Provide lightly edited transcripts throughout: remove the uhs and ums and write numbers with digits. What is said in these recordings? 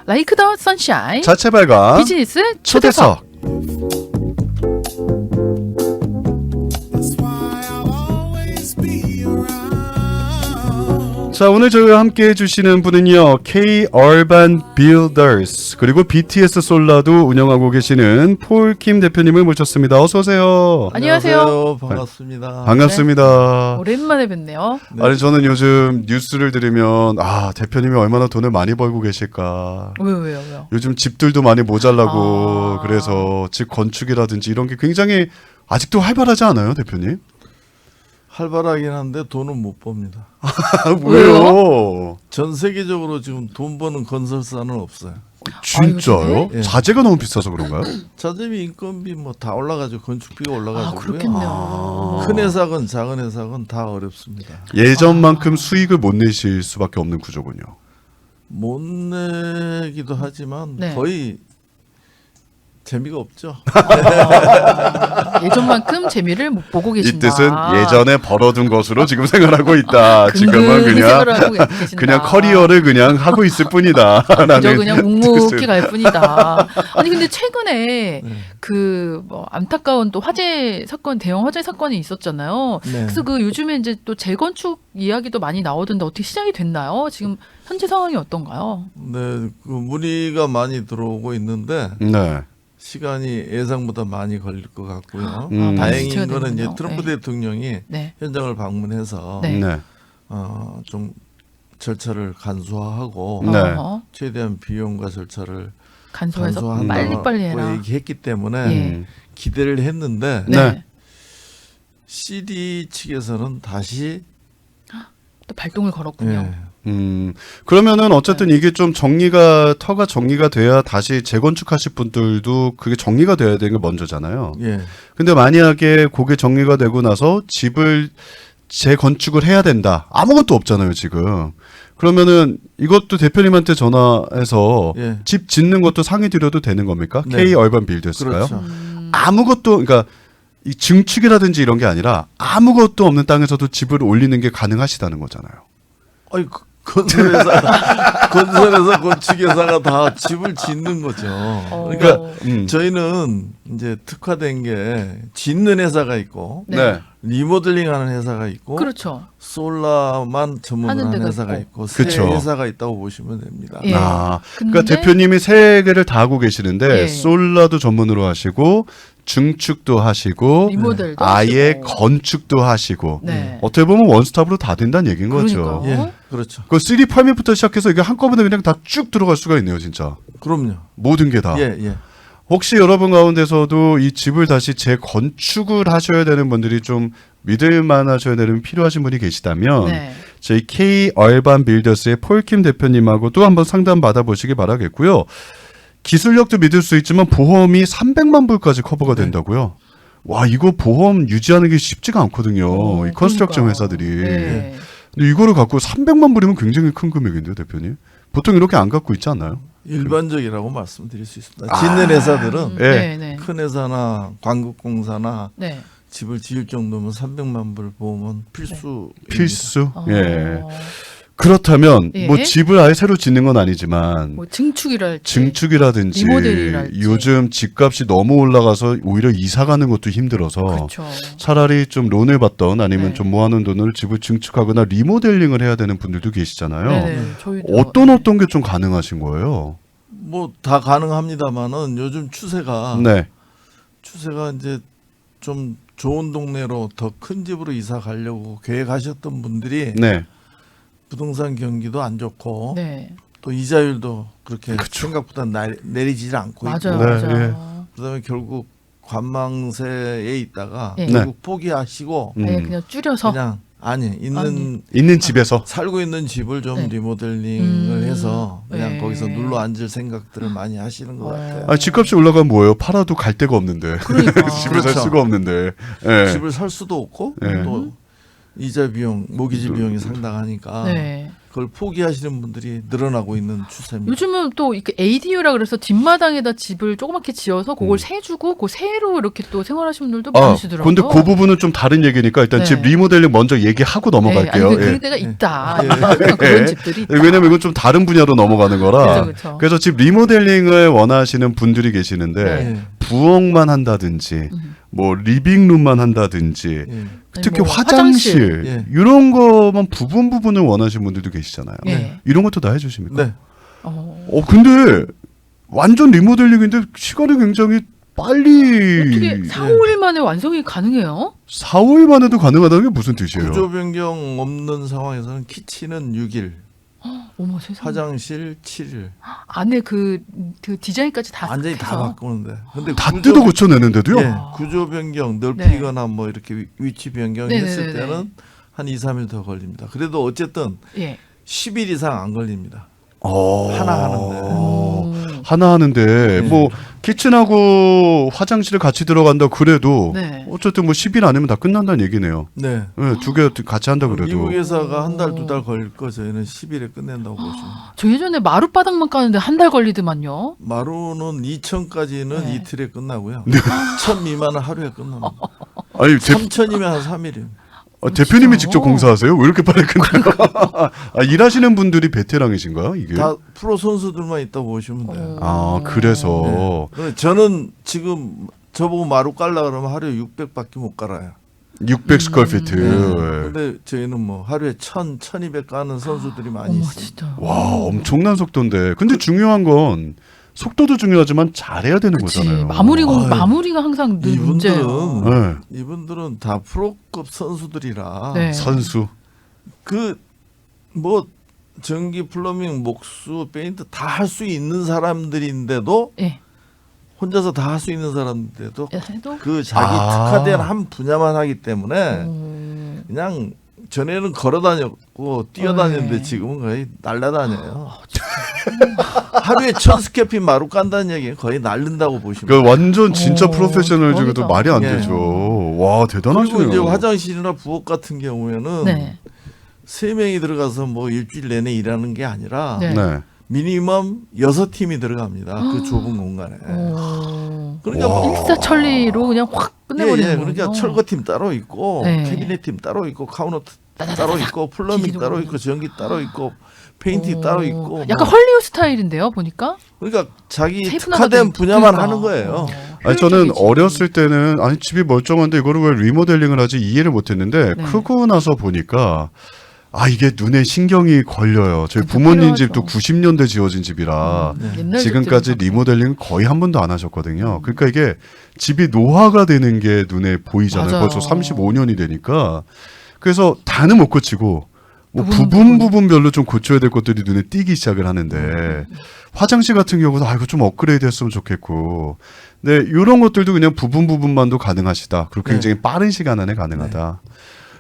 라이크 더 선샤인 자체 발광 비즈니스 초대석. 자, 오늘 저희와 함께 해주시는 분은요, K Urban Builders 그리고 BTS 솔라도 운영하고 계시는 폴킴 대표님을 모셨습니다. 어서 오세요. 안녕하세요. 반갑습니다. 반갑습니다. 오랜만에 뵙네요. 네. 아니, 저는 요즘 뉴스를 들으면 대표님이 얼마나 돈을 많이 벌고 계실까. 왜요? 요즘 집들도 많이 모자라고 아. 그래서 집 건축이라든지 이런 게 굉장히 아직도 활발하지 않아요, 대표님? 활발하긴 한데 돈은 못 법니다. 왜요? 전 세계적으로 지금 돈 버는 건설사는 없어요. 진짜요? 예. 자재가 너무 비싸서 그런가요? 자재비, 인건비 뭐 다 올라가죠. 건축비가 올라가지고요. 그렇겠네요. 큰 회사건 작은 회사건 다 어렵습니다. 예전만큼 수익을 못 내실 수밖에 없는 구조군요. 못 내기도 하지만 네. 거의 재미가 없죠. 예전만큼 재미를 못 보고 이 계신다. 뜻은 예전에 벌어둔 것으로 지금 생활하고 있다. 지금은 근근히 그냥 생활을 하고 계신다. 그냥 커리어를 그냥 하고 있을 뿐이다. 그저 그냥 묵묵히 뜻은. 갈 뿐이다. 아니 근데 최근에 네. 그 뭐 안타까운 또 화재 사건, 대형 화재 사건이 있었잖아요. 네. 그래서 그 요즘에 이제 또 재건축 이야기도 많이 나오던데 어떻게 시작이 됐나요? 지금 현재 상황이 어떤가요? 네, 그 문의가 많이 들어오고 있는데 네. 시간이 예상보다 많이 걸릴 것 같고요. 다행인 지체가 다행인 거는 이제 되는군요. 트럼프 네. 대통령이 네. 현장을 방문해서 네. 네. 좀 절차를 간소화하고 네. 어허. 최대한 비용과 절차를 간소해서 간소화한다고 빨리빨리 해라. 얘기했기 때문에 예. 기대를 했는데 네. CD 측에서는 다시 또 발동을 걸었군요. 그러면은 어쨌든 이게 좀 터가 정리가 돼야 다시 재건축하실 분들도 그게 정리가 돼야 되는 게 먼저잖아요. 예. 근데 만약에 그게 정리가 되고 나서 집을 재건축을 해야 된다. 아무것도 없잖아요, 지금. 그러면은 이것도 대표님한테 전화해서 예. 집 짓는 것도 상의 드려도 되는 겁니까? 네. K 얼반 빌더스가요? 그렇죠. 아무것도 그러니까 이 증축이라든지 이런 게 아니라 아무것도 없는 땅에서도 집을 올리는 게 가능하시다는 거잖아요. 아니 건설회사 건축회사가 다 집을 짓는 거죠. 그러니까 저희는 이제 특화된 게 짓는 회사가 있고 네. 리모델링하는 회사가 있고 그렇죠. 솔라만 하는 전문하는 데가 회사가 있고. 있고 세 그쵸. 회사가 있다고 보시면 됩니다. 예. 그러니까 근데- 대표님이 세 개를 다 하고 계시는데 예. 솔라도 전문으로 하시고 증축도 하시고 리모델도 아예 하시고. 건축도 하시고 네. 어떻게 보면 원스톱으로 다 된다는 얘기인 거죠. 그러니까요. 예, 그렇죠. 그 3D 팔미부터 시작해서 이게 한꺼번에 그냥 다 쭉 들어갈 수가 있네요, 진짜. 그럼요. 모든 게 다. 예, 예. 혹시 여러분 가운데서도 이 집을 다시 재건축을 하셔야 되는 분들이 좀 믿을만 하셔야 되는 필요하신 분이 계시다면 네. 저희 K 얼반 빌더스의 폴킴 대표님하고도 한번 상담 받아보시기 바라겠고요. 기술력도 믿을 수 있지만 보험이 300만 불까지 커버가 된다고요. 와, 이거 보험 유지하는 게 쉽지가 않거든요. 이 컨스트럭션 그러니까. 회사들이. 네. 근데 이거를 갖고 300만 불이면 굉장히 큰 금액인데요, 대표님. 보통 이렇게 안 갖고 있지 않나요? 일반적이라고 말씀드릴 수 있습니다. 짓는 회사들은 예. 네, 네. 큰 회사나 광급공사나 네. 집을 지을 정도면 300만 불 보험은 필수. 필수. 어. 예. 그렇다면 예. 뭐 집을 아예 새로 짓는 건 아니지만 뭐 증축이랄지 증축이라든지 리모델이랄지. 요즘 집값이 너무 올라가서 오히려 이사 가는 것도 힘들어서 그렇죠. 차라리 좀 론을 받던 아니면 네. 좀 모아놓은 돈으로 집을 증축하거나 리모델링을 해야 되는 분들도 계시잖아요. 네네. 저희도 어떤 게 좀 가능하신 거예요? 뭐 다 가능합니다만은 요즘 추세가 네. 이제 좀 좋은 동네로 더 큰 집으로 이사 가려고 계획하셨던 분들이 네. 부동산 경기도 안 좋고 네. 또 이자율도 그렇게 그쵸. 생각보다 내리질 않고 맞아요. 있고 네, 맞아요. 그다음에 결국 관망세에 있다가 네. 결국 포기하시고 아예 그냥 줄여서 그냥 있는 집에서 살고 있는 집을 좀 네. 리모델링을 해서 그냥 네. 거기서 눌러 앉을 생각들을 많이 하시는 것 같아요. 아, 집값이 올라가면 뭐예요? 팔아도 갈 데가 없는데 그러니까. 집을 살 그렇죠. 수가 없는데. 예. 집을 살 수도 없고 네. 또 이자 비용, 모기지 비용이 상당하니까 네. 그걸 포기하시는 분들이 늘어나고 있는 추세입니다. 요즘은 또 이렇게 ADU라 그래서 뒷마당에다 집을 조그맣게 지어서 그걸 세주고 그 세로 이렇게 또 생활하시는 분들도 많으시더라고요. 근데 그 부분은 좀 다른 얘기니까 일단 네. 집 리모델링 먼저 얘기하고 넘어갈게요. 네, 아니, 그런 예. 데가 있다. 예. 그런 집들이 있다. 왜냐면 이건 좀 다른 분야로 넘어가는 거라. 그쵸. 그래서 집 리모델링을 원하시는 분들이 계시는데 네. 부엌만 한다든지 뭐 리빙룸만 한다든지 예. 특히 뭐 화장실 예. 이런 거만 부분을 원하시는 분들도 계시잖아요. 네. 이런 것도 다 해주십니까? 네. 근데 완전 리모델링인데 시간이 굉장히 빨리 어떻게 4, 5일 만에 완성이 가능해요? 4, 5일 만에도 가능하다는 게 무슨 뜻이에요? 구조 변경 없는 상황에서는 키친은 6일, 어머 세상에. 화장실 7일. 안에 그 디자인까지 다 완전히 다 해서. 바꾸는데. 근데 다 뜯어 고쳐내는데도요? 예, 구조 변경 넓히거나 뭐 이렇게 위치 변경했을 네네네네. 때는 한 2, 3일 더 걸립니다. 그래도 어쨌든 예. 10일 이상 안 걸립니다. 어. 하나 하는데. 하나 하는데 뭐 키친하고 화장실을 같이 들어간다 그래도 네. 어쨌든 뭐 10일 안이면 다 끝난다는 얘기네요. 네. 네, 두 개 같이 한다 그래도. 미국 회사가 한 달, 두 달 걸릴 거 저희는 10일에 끝낸다고 보시면. 저 예전에 마룻바닥만 까는데 한 달 걸리더만요. 마루는 2,000까지는 네. 이틀에 끝나고요. 1,000 미만은 하루에 끝납니다. 아니 3,000이면 한 3일이에요. 대표님이 진짜요? 직접 공사하세요? 왜 이렇게 빨리 끝나요? 일하시는 분들이 베테랑이신가요? 이게? 다 프로 선수들만 있다고 보시면 돼요. 그래서 근데 저는 지금 저보고 마루 깔라 그러면 하루에 600밖에 못 깔아요. 600 스퀘어피트. 근데 저희는 뭐 하루에 1,000, 1,200 까는 선수들이 많이 어머 있어요. 진짜. 와, 엄청난 속도인데. 근데 중요한 건 속도도 중요하지만 잘해야 되는 그치. 거잖아요. 마무리가 항상 늘 문제예요. 네. 이분들은 다 프로급 선수들이라 네. 선수. 그 뭐 전기, 플러밍, 목수, 페인트 다 할 수 있는 사람들인데도 예. 혼자서 다 할 수 있는 사람인데도 해도 그 자기 특화된 한 분야만 하기 때문에 그냥 전에는 걸어다녔고 뛰어다녔는데 네. 지금은 거의 날아다녀요. 하루에 1,000스케피 마루 깐다는 얘기는 거의 날른다고 보시면 그 완전 진짜 프로페셔널 중에도 대박이다. 말이 안 예. 되죠. 와, 대단하시네요. 그리고 이제 화장실이나 부엌 같은 경우에는 네. 3명이 들어가서 뭐 일주일 내내 일하는 게 아니라 네. 네. 미니멈 6팀이 들어갑니다. 그 좁은 공간에. 그러니까 와. 뭐 일사천리로 그냥 확 끝내버리는 거예요. 그러니까 철거팀 따로 있고 네. 캐비넷팀 따로 있고 카우너 따로 있고 플러밍 기기도 따로 그러고. 있고 전기 따로 있고 페인팅 따로 있고 약간 뭐. 헐리우드 스타일인데요, 보니까. 그러니까 자기 세분화가 특화된 된- 분야만 그러니까. 하는 거예요. 아니 저는 효율적이지. 어렸을 때는 아니 집이 멀쩡한데 이거를 왜 리모델링을 하지 이해를 못했는데 네. 크고 나서 보니까 이게 눈에 신경이 걸려요. 저희 진짜 부모님 필요하죠. 집도 90년대 지어진 집이라 옛날 지금까지 집들은 리모델링 거의 한 번도 안 하셨거든요. 그러니까 이게 집이 노화가 되는 게 눈에 보이잖아요. 맞아요. 벌써 35년이 되니까 그래서 다는 못 고치고 뭐 부분. 부분별로 좀 고쳐야 될 것들이 눈에 띄기 시작을 하는데 화장실 같은 경우도 이거 좀 업그레이드 했으면 좋겠고 네 이런 것들도 그냥 부분만도 가능하시다. 그리고 굉장히 빠른 시간 안에 가능하다.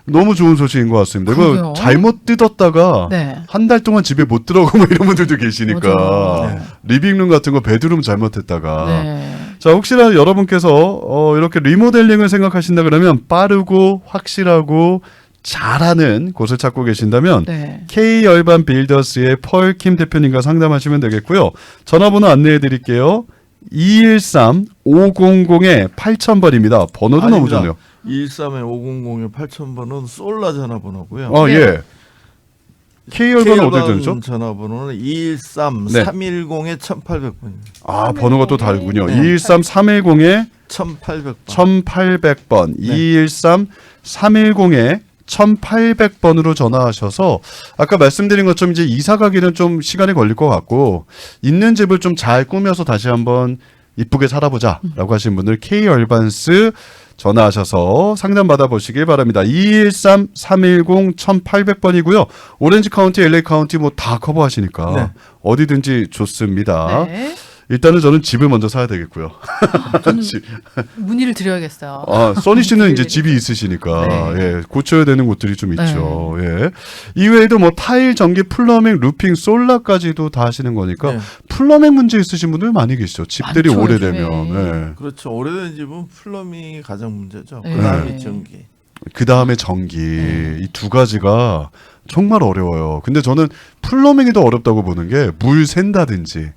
너무 좋은 소식인 것 같습니다. 이거 그러게요. 잘못 뜯었다가 네. 한 달 동안 집에 못 들어가고 뭐 이런 분들도 계시니까 맞아요. 리빙룸 같은 거 베드룸 잘못했다가 네. 자 혹시나 여러분께서 이렇게 리모델링을 생각하신다 그러면 빠르고 확실하고 잘하는 곳을 찾고 계신다면 네. K열반 빌더스의 펄킴 대표님과 상담하시면 되겠고요. 전화번호 안내해 드릴게요. 213-500-8000번입니다. 번호도 너무 좋네요. 213에 500에 8000번은 솔라 전화번호고요. 아, 예. K열반은 어떻게 K열반 되죠? 전화번호는 213 네. 310에 1800번입니다. 번호가 또 다르군요. 네. 213-310에 1800번. 1800번, 네. 213-310에 1800번으로 전화하셔서 아까 말씀드린 것처럼 이제 이사 가기는 좀 시간이 걸릴 것 같고 있는 집을 좀 잘 꾸며서 다시 한번 이쁘게 살아보자라고 하신 분들 K얼반스 전화하셔서 상담 받아보시길 바랍니다. 213-310-1800번이고요. 오렌지 카운티, LA 카운티 뭐 다 커버하시니까 네. 어디든지 좋습니다. 네. 일단은 저는 집을 먼저 사야 되겠고요. 저는 집. 문의를 드려야겠어요. 써니 씨는 이제 집이 있으시니까 네. 예, 고쳐야 되는 곳들이 좀 있죠. 예. 이외에도 뭐 타일, 전기, 플러밍, 루핑, 솔라까지도 다 하시는 거니까 네. 플러밍 문제 있으신 분들 많이 계시죠. 집들이 많죠, 오래되면. 요즘에. 예. 그렇죠. 오래된 집은 플러밍이 가장 문제죠. 네. 그다음에 네. 전기. 그 다음에 전기 이 두 가지가 정말 어려워요. 근데 저는 플러밍이 더 어렵다고 보는 게 물 샌다든지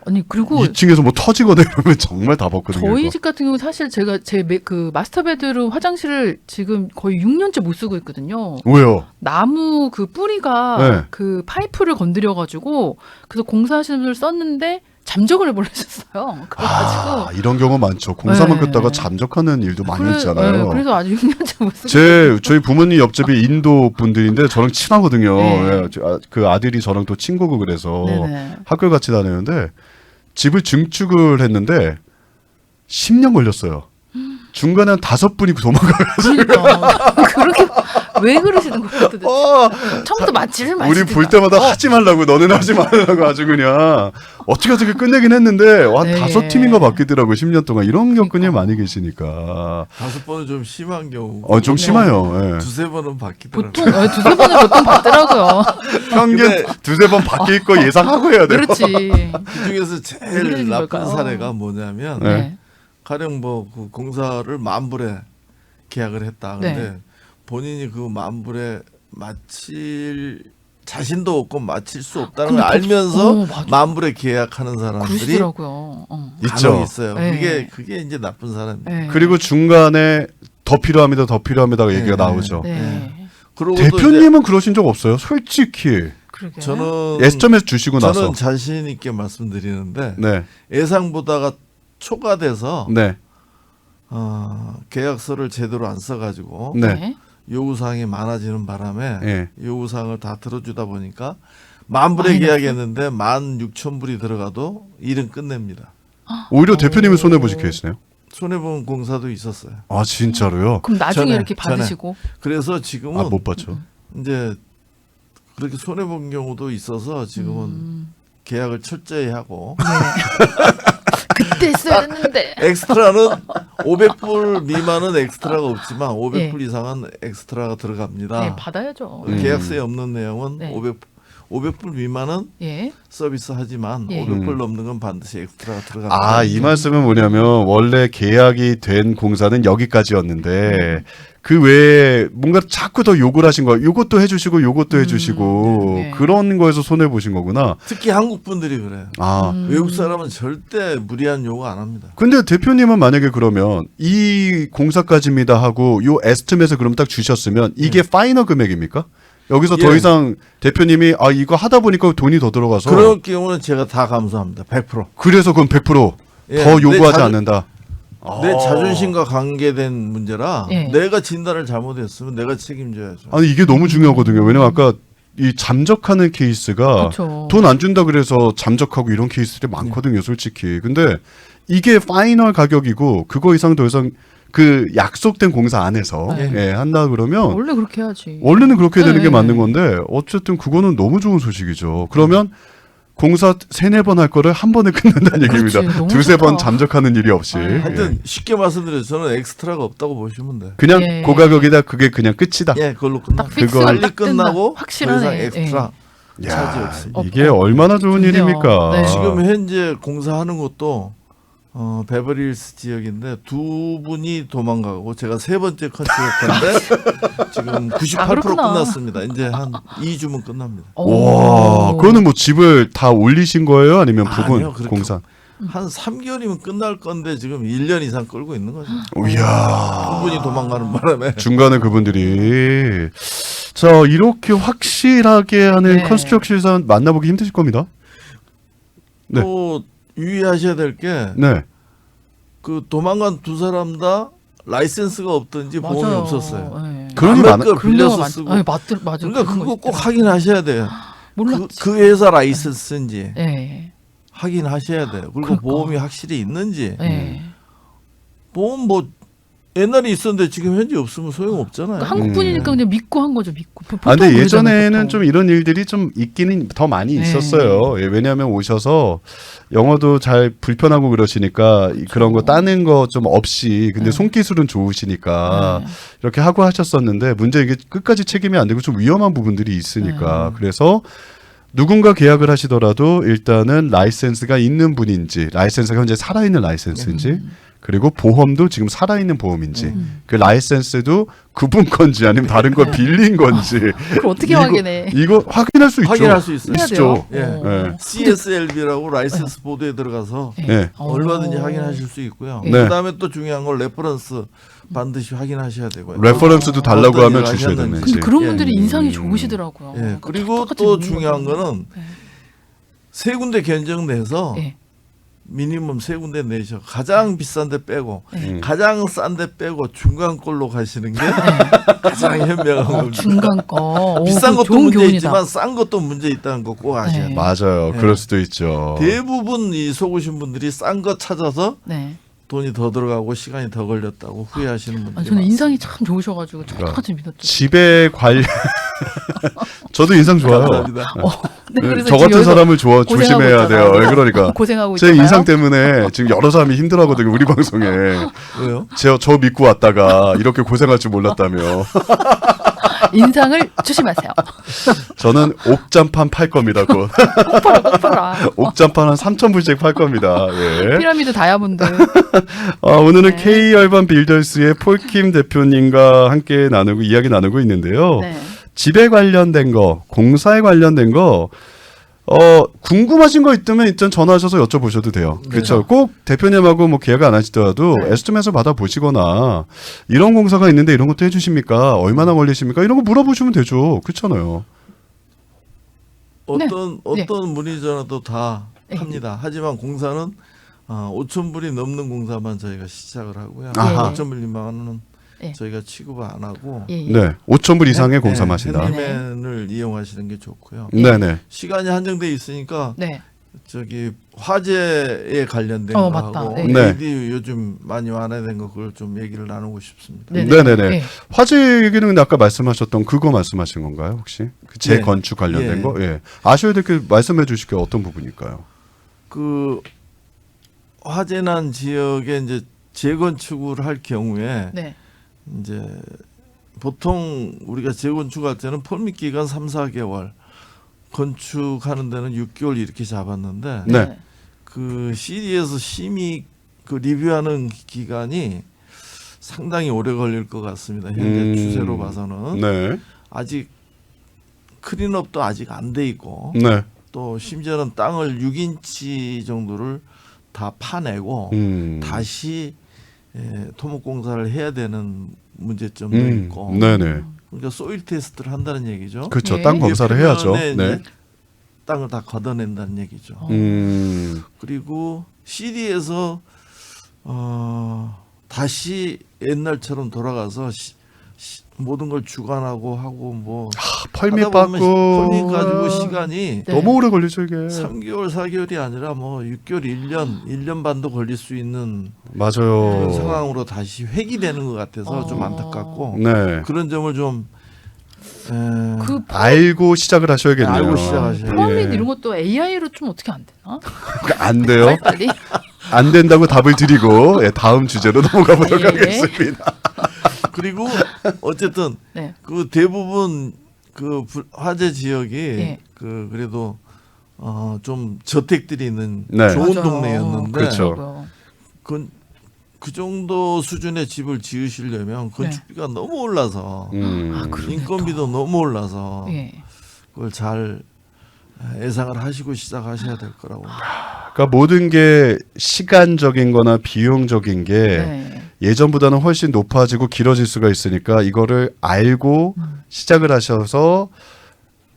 아니 그리고 2층에서 뭐 터지거나 이러면 정말 답 없거든요. 저희 이거. 집 같은 경우 사실 제가 그 마스터 베드룸 화장실을 지금 거의 6년째 못 쓰고 있거든요. 왜요? 나무 그 뿌리가 네. 그 파이프를 건드려 가지고 그래서 공사하시는 분을 썼는데 잠적을 해버리셨어요. 그래가지고 이런 경우 많죠. 공사만 네. 끝다가 잠적하는 일도 많이 있잖아요. 네, 그래서 아직 6년째 못 쓰고 저희 부모님 옆집이 인도 분들인데 저랑 친하거든요. 네. 예, 그 아들이 저랑 또 친구고 그래서 네네. 학교 같이 다니는데 집을 증축을 했는데 10년 걸렸어요. 중간에 한 5분이 도망가가지고 그러니까 그렇게 왜 그러시는 거예요 도대체? 처음부터 마취를 우리 볼 때마다 하지 말라고 너는 하지 말라고 아주 그냥 어떻게 끝내긴 했는데 한 네. 5팀인가 바뀌더라고요. 10년 동안 이런 겪은 일 그러니까. 많이 계시니까 5번은 좀 심한 경우. 좀 심해요. 예. 두세 번은 바뀌더라고요. 보통 두세 번을 보통 받더라고요. 평균 근데- 두세 번 바뀔 거 예상하고 해야 돼요. 그렇지. 그 중에서 왜 제일 그러는 나쁜 걸까요? 사례가 뭐냐면 네. 네. 가령 그 공사를 만불에 계약을 했다. 근데 네. 본인이 그 만불에 마칠 자신도 없고 마칠 수 없다는 걸 근데 알면서 맞아. 만불에 계약하는 사람들이 그러시더라고요. 있죠. 간혹 있어요. 네. 그게 이제 나쁜 사람입니다. 네. 그리고 중간에 더 필요합니다. 얘기가 네. 나오죠. 네. 그러고도 이제 대표님은 그러신 적 없어요? 솔직히 그러게. 저는 S점에서 주시고 나서. 저는 자신 있게 말씀드리는데 네, 예상보다가 초과돼서 네, 계약서를 제대로 안 써가지고 네. 요구사항이 많아지는 바람에 예. 요구사항을 다 들어주다 보니까 만불에 많이 계약했는데 16,000불이 들어가도 일은 끝냅니다. 오히려 대표님이 손해 보실 케이스네요. 손해본 공사도 있었어요. 아 진짜로요? 그럼 나중에 전에, 이렇게 받으시고. 그래서 지금은 못 봤죠. 이제 그렇게 손해본 경우도 있어서 지금은 계약을 철저히 하고 그때 써야 했는데. 엑스트라는 500불 미만은 엑스트라가 없지만 500불 예. 이상은 엑스트라가 들어갑니다. 네, 받아야죠. 계약서에 없는 내용은 네. 500불 미만은 예. 서비스 하지만 예. 500불 넘는 건 반드시 엑스트라가 들어갑니다. 아, 이 말씀은 뭐냐면 원래 계약이 된 공사는 여기까지였는데 그 외에 뭔가 자꾸 더 요구를 하신 거예요. 요것도 해주시고 요것도 해주시고 네. 그런 거에서 손해 보신 거구나. 특히 한국 분들이 그래요. 아. 외국 사람은 절대 무리한 요구 안 합니다. 근데 대표님은 만약에 그러면 이 공사까지입니다 하고 요 에스tim에서 그럼 딱 주셨으면 이게 파이널 금액입니까? 여기서 더 예. 이상 대표님이 이거 하다 보니까 돈이 더 들어가서 그럴 경우는 제가 다 감수합니다. 100%. 그래서 그럼 100% 예, 더 내 요구하지 자존- 않는다. 내 자존심과 관계된 문제라 예. 내가 진단을 잘못했으면 내가 책임져야죠. 아니 이게 너무 중요하거든요. 왜냐면 아까 이 잠적하는 케이스가 그렇죠. 돈 안 준다 그래서 잠적하고 이런 케이스들이 많거든요, 솔직히. 근데 이게 파이널 가격이고 그거 이상 더 이상 그 약속된 공사 안에서 네. 예, 한다 그러면 원래 그렇게 해야지. 원래는 그렇게 되는 네. 게 맞는 건데 어쨌든 그거는 너무 좋은 소식이죠. 그러면 공사 3-4번 할 거를 한 번에 끝낸다는 얘기입니다. 그렇지, 너무 두세 번 좋다. 잠적하는 일이 없이. 네. 예. 하여튼 쉽게 말씀드려서 저는 엑스트라가 없다고 보시면 돼요. 그냥 예. 그 가격이다. 그게 그냥 끝이다. 예, 그걸로 끝나. 딱 픽스 그거- 빨리 딱 끝나. 끝나고 더 확실하네. 이상 엑스트라 야, 차지 없습니다. 이게 얼마나 좋은 좋네요. 일입니까? 네. 지금 현재 공사하는 것도 베버리힐스 지역인데 두 분이 도망가고 제가 세 번째 컨트랙터인데 지금 98% 그렇구나. 끝났습니다. 이제 한 2주면 끝납니다. 와, 그거는 뭐 집을 다 올리신 거예요? 아니면 부분 아니요, 그렇게 공사? 한 3개월이면 끝날 건데 지금 1년 이상 끌고 있는 거죠. 이야. 두 분이 도망가는 바람에 중간에 그분들이 자 이렇게 확실하게 하는 네. 컨스트럭션에서 만나보기 힘드실 겁니다. 네. 또 유의하셔야 될 게 그 네. 도망간 두 사람 다 라이센스가 없든지 보험이 맞아요. 없었어요. 네. 그런 게 남의 많아. 거 그런 빌려서 경우가 쓰고. 많- 맞아. 그러니까 그런 그거 거 꼭 있더라고요. 확인하셔야 돼요. 몰랐지. 그 회사 라이센스인지 네. 확인하셔야 돼요. 그리고 그러니까. 보험이 확실히 있는지. 네. 보험 뭐 옛날에 있었는데 지금 현재 없으면 소용 없잖아요. 그러니까 한국 분이니까 그냥 믿고 한 거죠. 믿고. 보통 근데 그러잖아요, 예전에는 보통. 좀 이런 일들이 좀 있기는 더 많이 네. 있었어요. 예, 왜냐하면 오셔서 영어도 잘 불편하고 그러시니까 그런 거 따는 거 좀 없이 근데 네. 손기술은 좋으시니까 네. 이렇게 하고 하셨었는데 문제 이게 끝까지 책임이 안 되고 좀 위험한 부분들이 있으니까 네. 그래서 누군가 계약을 하시더라도 일단은 라이센스가 있는 분인지 라이센스가 현재 살아있는 라이센스인지 그리고 보험도 지금 살아있는 보험인지 그 라이센스도 그분 건지 아니면 다른 걸 빌린 건지 그걸 어떻게 확인해? 이거 확인할 수 있죠. 확인할 수 있어요. 해야 있죠. 돼요? 예. 네. CSLB라고 라이센스 보드에 들어가서 네. 얼마든지 확인하실 수 있고요. 네. 그다음에 또 중요한 건 레퍼런스 반드시 확인하셔야 되고요. 레퍼런스도 달라고 어떤 하면 일을 주셔야 하셨는지. 되는지. 근데 그런 예. 분들이 인상이 좋으시더라고요. 예. 그리고 똑같이 또 묻는 중요한 거잖아요. 거는 네. 세 군데 견적 내서 예. 미니멈 세 군데 내셔. 가장 비싼 데 빼고 가장 싼 데 빼고 중간 꼴로 가시는 게 가장 현명한 겁니다. 중간 거. 비싼 오, 것도 좋은 문제 교훈이다. 있지만 싼 것도 문제 있다는 거 꼭 아셔야 네. 돼요. 맞아요. 네. 그럴 수도 있죠. 대부분 이 속으신 분들이 싼 거 찾아서 네. 돈이 더 들어가고 시간이 더 걸렸다고 후회하시는 분들이 저는 많습니다. 인상이 참 좋으셔가지고 똑같이 믿었죠. 집에 관련 저도 인상 좋아요. 감사합니다. 네, 그래서 저 지금 같은 여기서 사람을 고생하고 조심해야 돼요. 있잖아요. 왜 그러니까 고생하고 제 있잖아요. 인상 때문에 지금 여러 사람이 힘들어하거든요. 우리 방송에 왜요? 저 믿고 왔다가 이렇게 고생할 줄 몰랐다며. 인상을 조심하세요. 저는 옥잠판 팔 겁니다. 곧 꼭 팔아. 옥잠판 한 3,000불씩 팔 겁니다. 예. 피라미드 다이아몬드. 오늘은 네. K열반 빌더스의 폴킴 대표님과 함께 이야기 나누고 있는데요. 네. 집에 관련된 거, 공사에 관련된 거, 궁금하신 거 있다면 일단 전화하셔서 여쭤보셔도 돼요. 그렇죠. 꼭 대표님하고 뭐 계약 안 하시더라도 네. 에스티메이션 받아보시거나 이런 공사가 있는데 이런 것도 해주십니까? 얼마나 걸리십니까? 이런 거 물어보시면 되죠. 그렇잖아요. 어떤 문의 전화도 다 네. 합니다. 하지만 공사는 5,000불이 넘는 공사만 저희가 시작을 하고요. 아하. 5,000불 미만은 네. 저희가 취급을 안 하고 예, 예. 네. 5,000불 이상의 공사만 하신다. 핸디맨을 이용하시는 게 좋고요. 네네. 시간이 한정돼 있으니까 네. 저기 화재에 관련된 맞다. 거하고 네. 네. AD 요즘 많이 완화된 거 그걸 좀 얘기를 나누고 싶습니다. 네네네. 네. 화재 얘기는 근데 아까 말씀하셨던 그거 말씀하신 건가요, 혹시? 그 재건축 관련된 예. 거? 예. 아셔야 될 게 말씀해 주실 게 어떤 부분일까요? 그 화재 난 지역에 이제 재건축을 할 경우에 네. 이제 보통 우리가 재건축할 때는 퍼밋 기간 3, 4개월, 건축하는 데는 6개월 이렇게 잡았는데 네. 그 CD에서 심의 그 리뷰하는 기간이 상당히 오래 걸릴 것 같습니다. 현재 추세로 봐서는 네. 아직 클린업도 아직 안 돼 있고 네. 또 심지어는 땅을 6인치 정도를 다 파내고 다시 토목 공사를 해야 되는 문제점도 있고 네네. 그러니까 소일 테스트를 한다는 얘기죠. 그렇죠. 네. 땅 검사를 해야죠. 표면에 네. 이제 땅을 다 걷어낸다는 얘기죠. 그리고 CD에서 다시 옛날처럼 돌아가서 모든 걸 주관하고 하고 뭐 펄밋 하다 보면 받고 펄밋 가지고 시간이 네. 너무 오래 걸리죠 이게. 3개월, 4개월이 아니라 뭐 6개월, 1년 반도 걸릴 수 있는 그런 맞아요. 상황으로 다시 회귀되는 것 같아서 좀 안타깝고 네. 그런 점을 좀 그 알고 시작을 하셔야겠네요. 알고 시작하셔야 퍼밋 예. 이런 것도 AI로 좀 어떻게 안 되나? 안 돼요. 빨리. 안 된다고 답을 드리고 예, 다음 주제로 넘어가 보도록 예. 하겠습니다. 그리고 어쨌든 네. 그 대부분 그 화재 지역이 예. 그 그래도 좀 저택들이 있는 네. 좋은 맞아요. 동네였는데 그렇죠. 그 정도 수준의 집을 지으시려면 건축비가 너무 올라서 인건비도 너무 올라서 예. 그걸 잘 예상을 하시고 시작하셔야 될 거라고. 그러니까 모든 게 시간적인 거나 비용적인 게 네. 예전보다는 훨씬 높아지고 길어질 수가 있으니까 이거를 알고 시작을 하셔서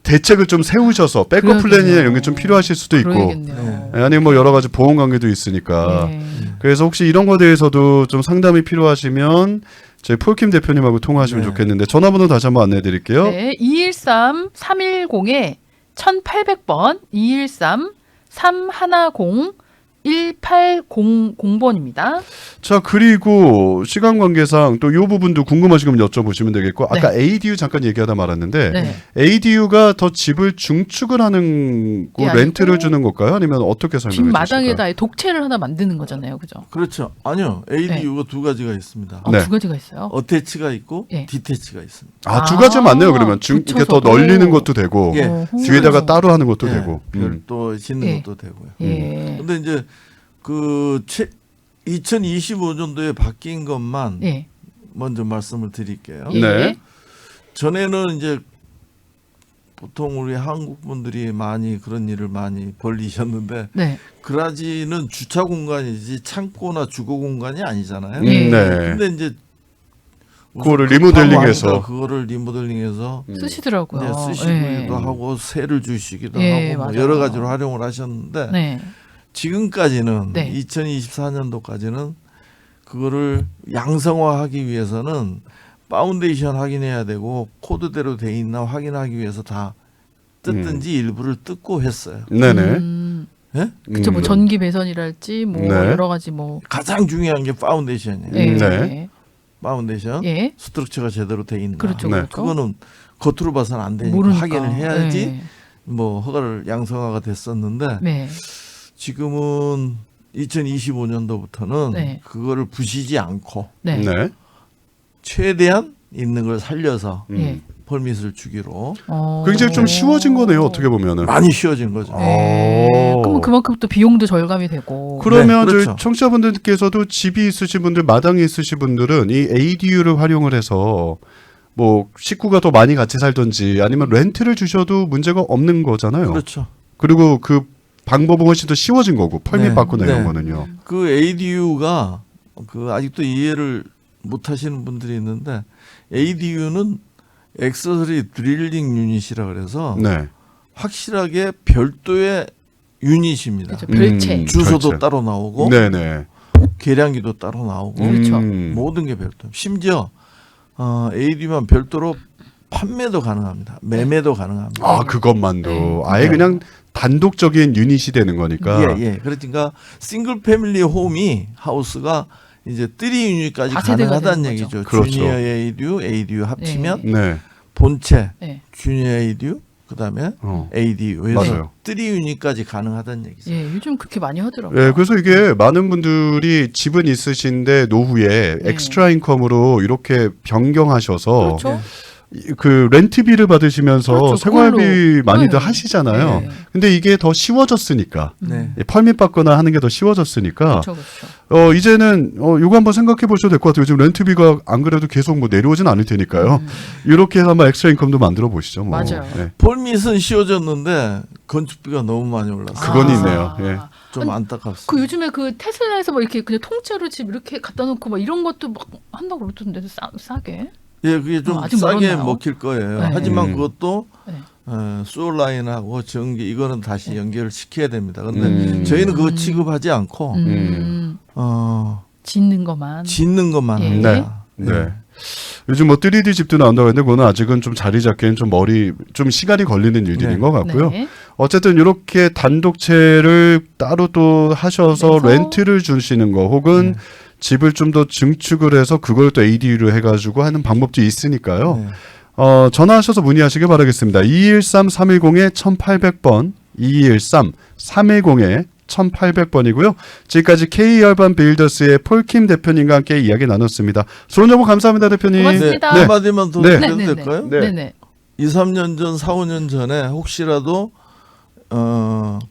대책을 좀 세우셔서 백업 그러게요. 플랜이나 이런 게 좀 필요하실 수도 있고 그러겠네요. 아니면 뭐 여러 가지 보험 관계도 있으니까 예. 그래서 혹시 이런 거에 대해서도 좀 상담이 필요하시면 저희 폴킴 대표님하고 통화하시면 네. 좋겠는데 전화번호 다시 한번 안내해 드릴게요. 네. 213-310에 1800번 213-310-1800번입니다. 자 그리고 시간 관계상 또 이 부분도 궁금하시면 여쭤보시면 되겠고 아까 ADU 잠깐 얘기하다 말았는데 네. ADU가 더 집을 중축을 하는 거 예, 렌트를 아니고 주는 걸까요? 아니면 어떻게 집 설명해 마당에다 주실까요? 아예 독채를 하나 만드는 거잖아요. 그죠? 그렇죠. 아니요. ADU가 두 가지가 있습니다. 네. 두 가지가 있어요. 어태치가 있고 예. 디태치가 있습니다. 아, 두 가지 맞네요. 그러면 이렇게 더 붙여서도. 널리는 것도 되고 예. 어허. 뒤에다가 따로 하는 것도 예, 되고. 별도 짓는 예. 것도 되고요. 예. 근데 이제 그 2025년도에 바뀐 것만 예. 먼저 말씀을 드릴게요. 예. 네. 전에는 이제 보통 우리 한국 분들이 많이 그런 일을 많이 벌리셨는데 네. 그라지는 주차 공간이지 창고나 주거 공간이 아니잖아요. 예. 네. 근데 이제 그거를 급하고 리모델링해서. 하니까 그거를 리모델링해서 쓰시더라고요. 네, 쓰시기도 예. 하고 세를 주시기도 예, 하고 뭐 맞아요. 여러 가지로 활용을 하셨는데 네. 지금까지는 네. 2024년도까지는 그거를 양성화하기 위해서는 파운데이션 확인해야 되고 코드대로 돼 있나 확인하기 위해서 다 뜯든지 일부를 뜯고 했어요. 네네. 예? 그쵸, 뭐 전기 배선이랄지 뭐 네. 여러 가지 뭐. 가장 중요한 게 파운데이션이에요. 예. 네. 파운데이션 예. 스트럭처가 제대로 돼 있나. 그렇죠. 네. 그렇죠. 그거는 겉으로 봐서는 안 되니까 모르니까. 확인을 해야지 예. 뭐 허가를 양성화가 됐었는데 네. 지금은 2025년도부터는 네. 그거를 부시지 않고 네. 네. 최대한 있는 걸 살려서 예. 펄밋을 주기로 굉장히 좀 쉬워진 거네요. 어떻게 보면은. 많이 쉬워진 거죠. 네. 오. 그럼 그만큼 또 비용도 절감이 되고. 그러면 네, 그렇죠. 저희 청취자분들께서도 집이 있으신 분들, 마당에 있으신 분들은 이 ADU를 활용을 해서 뭐 식구가 더 많이 같이 살든지 아니면 렌트를 주셔도 문제가 없는 거잖아요. 그렇죠. 그리고 그 방법은 훨씬 더 쉬워진 거고 펄밋 네, 받거나 이런 네. 거는요. 그 ADU가 그 아직도 이해를 못 하시는 분들이 있는데 ADU는 액세서리 드릴링 유닛이라 그래서 네. 확실하게 별도의 유닛입니다. 그렇죠. 별채. 주소도 별채. 따로 나오고 네네. 계량기도 따로 나오고 그렇죠. 모든 게 별도. 심지어 ADU만 별도로 판매도 가능합니다. 매매도 가능합니다. 아 그것만도 네. 아예 그냥 단독적인 유닛이 되는 거니까. 예. 그러니까 싱글 패밀리 홈이 하우스가 이제 3 유닛까지 다세대가 가능하다는 되는 얘기죠. 그렇죠. 주니어 ADU 합치면 네. 본체, 네. 주니어 ADU, 그다음에 ADU 맞아요. 해서 3 유닛까지 가능하다는 얘기죠. 예, 요즘 그렇게 많이 하더라고요. 예, 그래서 이게 많은 분들이 집은 있으신데 노후에 네. 엑스트라 인컴으로 이렇게 변경하셔서 그렇죠. 그 렌트비를 받으시면서 그렇죠. 생활비 그걸로. 많이들 네. 하시잖아요. 네. 근데 이게 더 쉬워졌으니까 네. 펄밋 받거나 하는 게 더 쉬워졌으니까 그렇죠, 그렇죠. 이제는 요거 한번 생각해 보셔도 될 것 같아요. 지금 렌트비가 안 그래도 계속 뭐 내려오진 않을 테니까요. 이렇게 해서 한번 엑스트라 인컴도 만들어 보시죠. 뭐. 맞아요. 네. 폴밋은 쉬워졌는데 건축비가 너무 많이 올랐어요. 그건 있네요. 예. 좀 안타깝습니다. 그 요즘에 그 테슬라에서 뭐 이렇게 그냥 통째로 집 이렇게 갖다 놓고 막 이런 것도 막 한다고 그러던데 싸게. 예, 그게 좀 아직 싸게 멀었나요? 먹힐 거예요. 네. 하지만 그것도 네. 수어 라인하고 전기 이거는 다시 연결을 시켜야 됩니다. 근데 저희는 그거 취급하지 않고 짓는 것만. 짓는 것만 예. 합니다. 네. 요즘 뭐 3D 집도 나온다고 했는데 그거는 아직은 좀 자리 잡기엔 좀 시간이 걸리는 일들인 네. 것 같고요. 네. 어쨌든 이렇게 단독채를 따로 또 하셔서 그래서? 렌트를 주시는 거 혹은 집을 좀 더 증축을 해서 그걸 또 ADU로 해가지고 하는 방법도 있으니까요. 네. 전화하셔서 문의하시길 바라겠습니다. 213-310-1800번 213-310-1800번이고요. 지금까지 K열반 빌더스의 폴킴 대표님과 함께 이야기 나눴습니다. 좋은 정보 감사합니다, 대표님. 고맙습니다. 네, 한마디만 더 네. 드려도 네네네. 될까요? 네. 네네. 2, 3년 전, 4, 5년 전에 혹시라도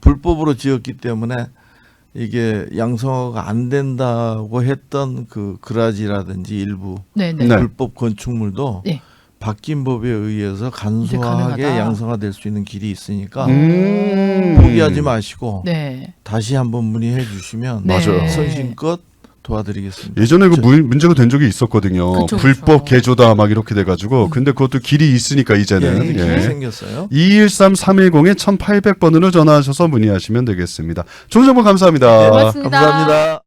불법으로 지었기 때문에 이게 양성화가 안 된다고 했던 그 그라지라든지 일부 네네. 네. 불법 건축물도 네. 바뀐 법에 의해서 간소하게 가능하다. 양성화될 수 있는 길이 있으니까 음. 포기하지 마시고 네. 다시 한번 문의해 주시면 네. 맞아요. 선심껏 도와드리겠습니다. 예전에 그 문제가 된 적이 있었거든요. 그쵸, 불법 그쵸. 개조다 막 이렇게 돼가지고 근데 그것도 길이 있으니까 이제는 길이 예. 생겼어요. 213-310-1800번으로 전화하셔서 문의하시면 되겠습니다. 좋은 정보 감사합니다. 고맙습니다. 감사합니다.